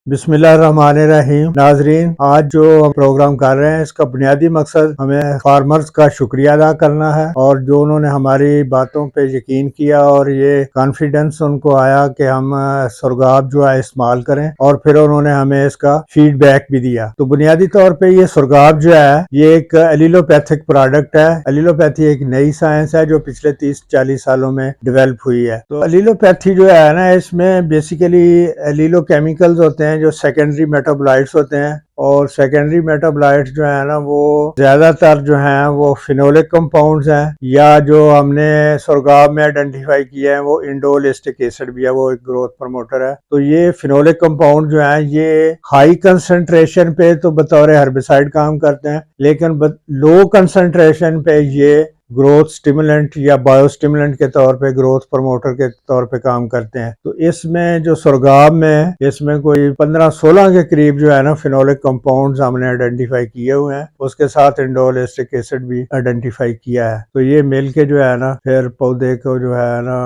बिस्मिल्लाहिर्रहमानिर्रहीम। नाजरीन, आज जो हम प्रोग्राम कर रहे हैं इसका बुनियादी मकसद हमें फार्मर्स का शुक्रिया अदा करना है और जो उन्होंने हमारी बातों पे यकीन किया और ये कॉन्फिडेंस उनको आया कि हम सुरगाब जो है इस्तेमाल करें और फिर उन्होंने हमें इसका फीडबैक भी दिया। तो बुनियादी तौर पे ये सुरगाब जो है ये एक एलिलोपैथिक प्रोडक्ट है। एलिलोपैथी एक नई साइंस है जो पिछले 30-40 सालों में डेवलप हुई है। तो एलिलोपैथी जो है ना, इसमें बेसिकली एलिलोकेमिकल्स होते हैं जो सेकेंडरी मेटाबोलाइट्स होते हैं और सेकेंडरी मेटाबोलाइट्स जो है ना वो ज्यादातर जो हैं वो फिनोलिक कंपाउंड्स हैं या जो हमने सुरगाब में आइडेंटिफाई किया है वो इंडोल एसिटिक एसिड भी है, वो एक ग्रोथ प्रमोटर है। तो ये फिनोलिक कंपाउंड जो है ये हाई कंसंट्रेशन पे तो बतौर हर्बिसाइड काम करते हैं, लेकिन लो कंसंट्रेशन पे ये ग्रोथ स्टिमुलेंट या बायोस्टिमुलेंट के तौर पे, ग्रोथ प्रमोटर के तौर पे काम करते हैं। तो इसमें जो सुरगाब में इसमें कोई 15-16 के करीब जो है ना फिनोलिक कंपाउंड्स हमने आइडेंटिफाई किए हुए हैं, उसके साथ इंडोल एसिटिक एसिड भी आइडेंटिफाई किया है। तो ये मिल के जो है ना फिर पौधे को जो है ना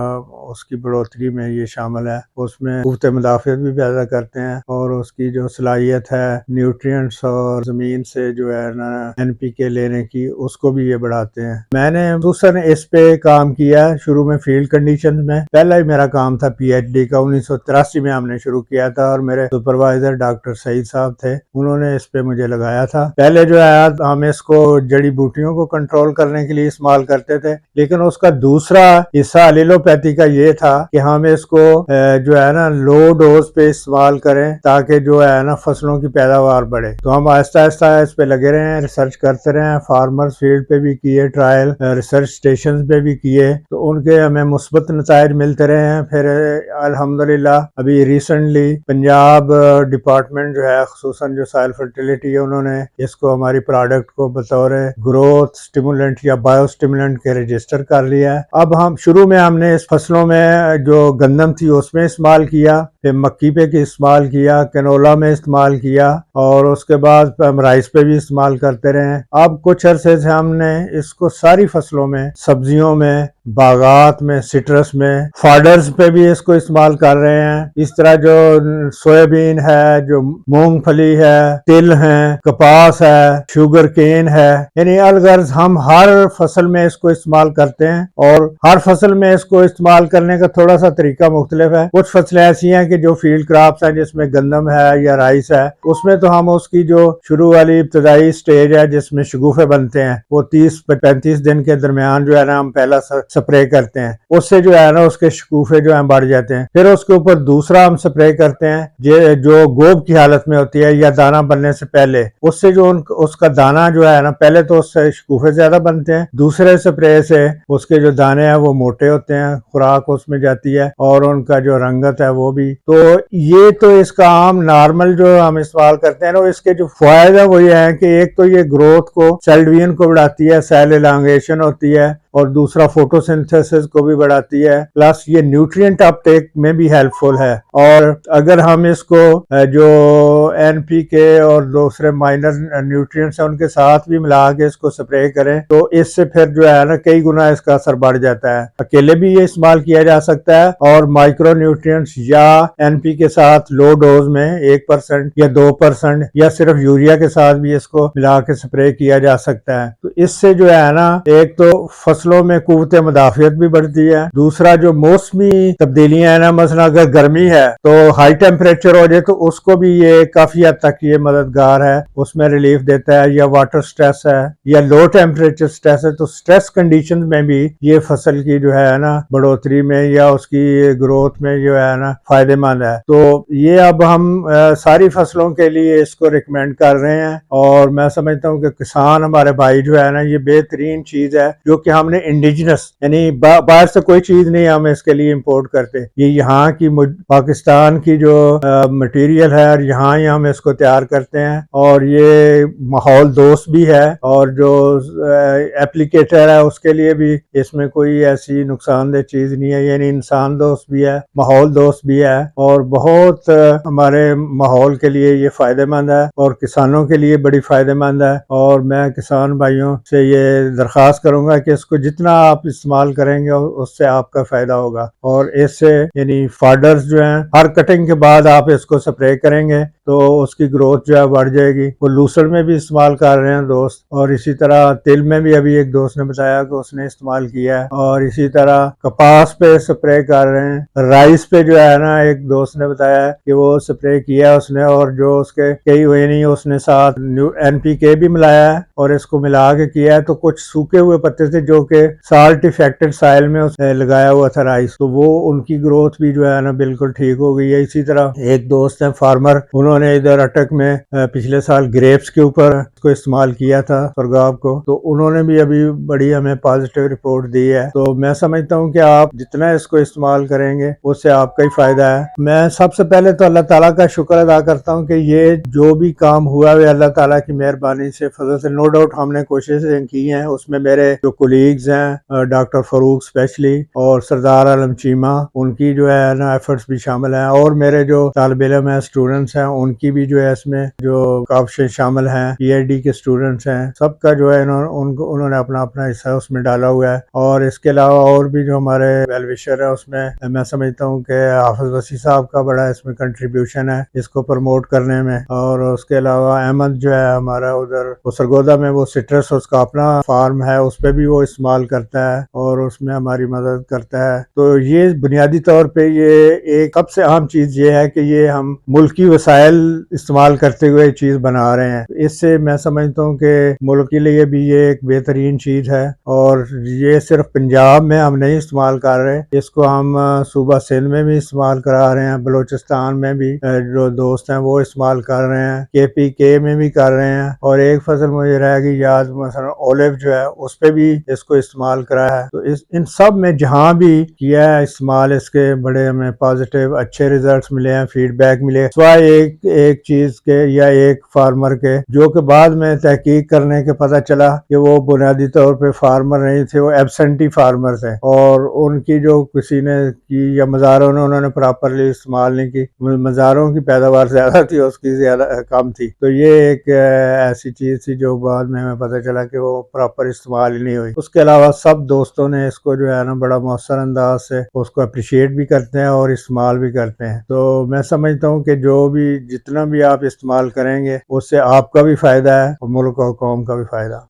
उसकी बढ़ोतरी में ये शामिल है, उसमें क़ुव्वत मुदाफ़ियत भी पैदा करते हैं और उसकी जो सलाहियत है न्यूट्रिएंट्स और ज़मीन से जो है ना NPK लेने की, उसको भी ये बढ़ाते हैं। मैंने खसूसन इस पे काम किया शुरू में फील्ड कंडीशन में। पहला ही मेरा काम था PhD का, 1983 में हमने शुरू किया था और मेरे सुपरवाइजर डॉक्टर सईद साहब थे, उन्होंने इस पे मुझे लगाया था। पहले जो है हम इसको जड़ी बूटियों को कंट्रोल करने के लिए इस्तेमाल करते थे, लेकिन उसका दूसरा हिस्सा एलिलोपैथी का ये था कि हम इसको जो है ना लो डोज पे इस्तेमाल करें ताकि जो है ना फसलों की पैदावार बढ़े। तो हम आहिस्ता आहिस्ता इस पे लगे रहे हैं, रिसर्च करते रहे हैं, फार्मर्स फील्ड पे भी किए ट्रायल, रिसर्च स्टेशन पे भी किए, तो उनके हमें मुस्बत नताइज मिलते रहे हैं। फिर अल्हम्दुलिल्लाह अभी रिसेंटली पंजाब डिपार्टमेंट जो है खुसूसन जो सॉइल फर्टिलिटी है, उन्होंने इसको हमारी प्रोडक्ट को बतौर ग्रोथ स्टिमुलेंट या बायो स्टिमुलेंट के रजिस्टर कर लिया है। अब हम शुरू में हमने इस फसलों में जो गंदम थी उसमें इस्तेमाल किया, फिर मक्की पे इस्तेमाल किया, कैनोला में इस्तेमाल किया और उसके बाद हम राइस पे भी इस्तेमाल करते रहे। अब कुछ अरसे से हमने इसको सारी फसलों में, सब्जियों में, बागात में, सिट्रस में, फाडर्स पे भी इसको इस्तेमाल कर रहे हैं। इस तरह जो सोयाबीन है, जो मूंगफली है, तिल है, कपास है, शुगर केन है, यानी अलगर्ज हम हर फसल में इसको इस्तेमाल करते हैं और हर फसल में इसको इस्तेमाल करने का थोड़ा सा तरीका मुख्तलिफ है। कुछ फसलें ऐसी हैं कि जो फील्ड क्रॉप्स हैं जिसमें गंदम है या राइस है, उसमें तो हम उसकी जो शुरू वाली इब्तदाई स्टेज है जिसमें शगुफे बनते हैं वो 30-35 दिन के दरमियान जो है ना हम पहला स्प्रे करते हैं, उससे जो है ना उसके शगुफे जो है बढ़ जाते हैं। फिर उसके ऊपर दूसरा हम स्प्रे करते हैं जो गोब की हालत में होती है या दाना बनने से पहले, उससे जो उसका दाना जो है ना, पहले तो उससे शगुफे ज्यादा बनते हैं, दूसरे स्प्रे से उसके जो दाने हैं वो मोटे होते हैं, खुराक उसमें जाती है और उनका जो रंगत है वो भी। तो ये तो इसका आम नॉर्मल जो हम इस्तेमाल करते हैं ना, इसके जो फायदा वो ये है कि एक तो ये ग्रोथ को, सेल डिवीजन को बढ़ाती है, सेल एलांगेशन होती है और दूसरा फोटोसिंथेसिस को भी बढ़ाती है, प्लस ये न्यूट्रिएंट अपटेक में भी हेल्पफुल है। और अगर हम इसको जो NPK और दूसरे माइनर न्यूट्रिएंट्स हैं उनके साथ भी मिला के इसको स्प्रे करें तो इससे फिर जो है ना कई गुना इसका असर बढ़ जाता है। अकेले भी ये इस्तेमाल किया जा सकता है और माइक्रो न्यूट्रिएंट्स या NPK के साथ लो डोज में 1% या 2% या सिर्फ यूरिया के साथ भी इसको मिला के स्प्रे किया जा सकता है। तो इससे जो है ना एक तो फसलों में क़ुव्वत मुदाफ़ियत भी बढ़ती है, दूसरा जो मौसमी तब्दीलियां है ना, मसलन अगर गर्मी है तो हाई टेम्परेचर हो जाए तो उसको भी ये काफी हद तक ये मददगार है, उसमें रिलीफ देता है। या वाटर स्ट्रेस है या लो टेम्परेचर स्ट्रेस है, तो स्ट्रेस कंडीशन में भी ये फसल की जो है ना बढ़ोतरी में या उसकी ग्रोथ में जो है ना फायदेमंद है। तो ये अब हम सारी फसलों के लिए इसको रिकमेंड कर रहे हैं और मैं समझता हूँ कि किसान हमारे भाई जो है ना, ये बेहतरीन चीज है जो कि हमने इंडिजिनस यानी बाहर से कोई चीज नहीं हम इसके लिए इंपोर्ट करते, ये यहाँ की पाकिस्तान की जो मटेरियल है और यहाँ ही हम इसको तैयार करते हैं और ये माहौल दोस्त भी है और जो एप्लीकेटर है उसके लिए भी इसमें कोई ऐसी नुकसानदेह चीज नहीं है, यानी इंसान दोस्त भी है, माहौल दोस्त भी है और बहुत हमारे माहौल के लिए ये फायदेमंद है और किसानों के लिए बड़ी फायदेमंद है। और मैं किसान भाइयों से ये दरख्वास्त करूंगा कि इसको इसको जितना आप इस्तेमाल करेंगे उससे आपका फ़ायदा होगा। और इससे यानी फाडर्स जो हैं, हर कटिंग के बाद आप इसको स्प्रे करेंगे तो उसकी ग्रोथ जो है बढ़ जाएगी। वो लूसर में भी इस्तेमाल कर रहे हैं दोस्त, और इसी तरह तिल में भी अभी एक दोस्त ने बताया कि उसने इस्तेमाल किया है, और इसी तरह कपास पे स्प्रे कर रहे हैं। राइस पे जो है ना, एक दोस्त ने बताया कि वो स्प्रे किया उसने, और जो उसके कई हुए नहीं, उसने साथ NPK भी मिलाया है और इसको मिला के किया है। तो कुछ सूखे हुए पत्ते थे जो कि साल्ट इफेक्टेड साइल में उसने लगाया हुआ था राइस, तो वो उनकी ग्रोथ भी जो है ना बिल्कुल ठीक हो गई है। इसी तरह एक दोस्त है फार्मर, उन्होंने इधर अटक में पिछले साल ग्रेप्स के ऊपर को इस्तेमाल किया था फरगाव को, तो उन्होंने भी अभी बड़ी हमें पॉजिटिव रिपोर्ट दी है। तो मैं समझता हूँ कि आप जितना इसको इस्तेमाल करेंगे उससे आपका ही फायदा है। मैं सबसे पहले तो अल्लाह ताला का शुक्र अदा करता हूँ कि ये जो भी काम हुआ है अल्लाह ताला की मेहरबानी से, फजल से। नो डाउट हमने कोशिशें की हैं, उसमें मेरे जो कोलीग्स हैं, डॉक्टर फारूक स्पेशली और सरदार आलम चीमा, उनकी जो है ना एफर्ट्स भी शामिल हैं, और मेरे जो तालिब इल्म है, स्टूडेंट्स हैं, उनकी भी जो है इसमें जो काफी शामिल हैं, PhD के स्टूडेंट्स हैं, सबका जो है उन्होंने अपना अपना हिस्सा उसमें डाला हुआ है। और इसके अलावा और भी जो हमारे वेलविशर है उसमें मैं समझता हूँ कि हाफिज वसी साहब का बड़ा इसमें कंट्रीब्यूशन है इसको प्रमोट करने में। और उसके अलावा अहमद जो है हमारा उधर सरगोदा में, वो सिट्रस उसका अपना फार्म है, उस पर भी वो इस्तेमाल करता है और उसमें हमारी मदद करता है। तो ये बुनियादी तौर पे ये एक सबसे अहम चीज ये है कि ये हम मुल्क की वसाइल इस्तेमाल करते हुए चीज बना रहे हैं। इससे मैं समझता हूँ कि मुल्क के लिए भी ये एक बेहतरीन चीज है, और ये सिर्फ पंजाब में हम नहीं इस्तेमाल कर रहे, इसको हम सूबा सिंध में भी इस्तेमाल करा रहे हैं, बलोचिस्तान में भी जो दोस्त हैं वो इस्तेमाल कर रहे हैं, KPK में भी कर रहे हैं, और एक फसल मुझे रह गई याद, मसलन ओलिव जो है उस पर भी इसको इस्तेमाल करा है। तो इन सब में जहाँ भी किया है इस्तेमाल, इसके बड़े हमें पॉजिटिव अच्छे रिजल्ट्स मिले हैं, फीडबैक मिले। सिवाय एक चीज के या एक फार्मर के, जो कि बाद में तहकीक करने के पता चला कि वो बुनियादी तौर पे फार्मर नहीं थे, वो एब्सेंटी फार्मर थे, और उनकी जो किसी ने की या मज़ारों ने उन्होंने प्रॉपरली इस्तेमाल नहीं की, मज़ारों की पैदावार ज्यादा थी, उसकी ज्यादा कम थी। तो ये एक ऐसी चीज थी जो बाद में हमें पता चला कि वो प्रॉपर इस्तेमाल ही नहीं हुई। उसके अलावा सब दोस्तों ने इसको जो है ना बड़ा मौसर अंदाज से उसको अप्रिशिएट भी करते हैं और इस्तेमाल भी करते हैं। तो मैं समझता हूँ कि जो भी जितना भी आप इस्तेमाल करेंगे उससे आपका भी फायदा है और मुल्क और कौम का भी फायदा।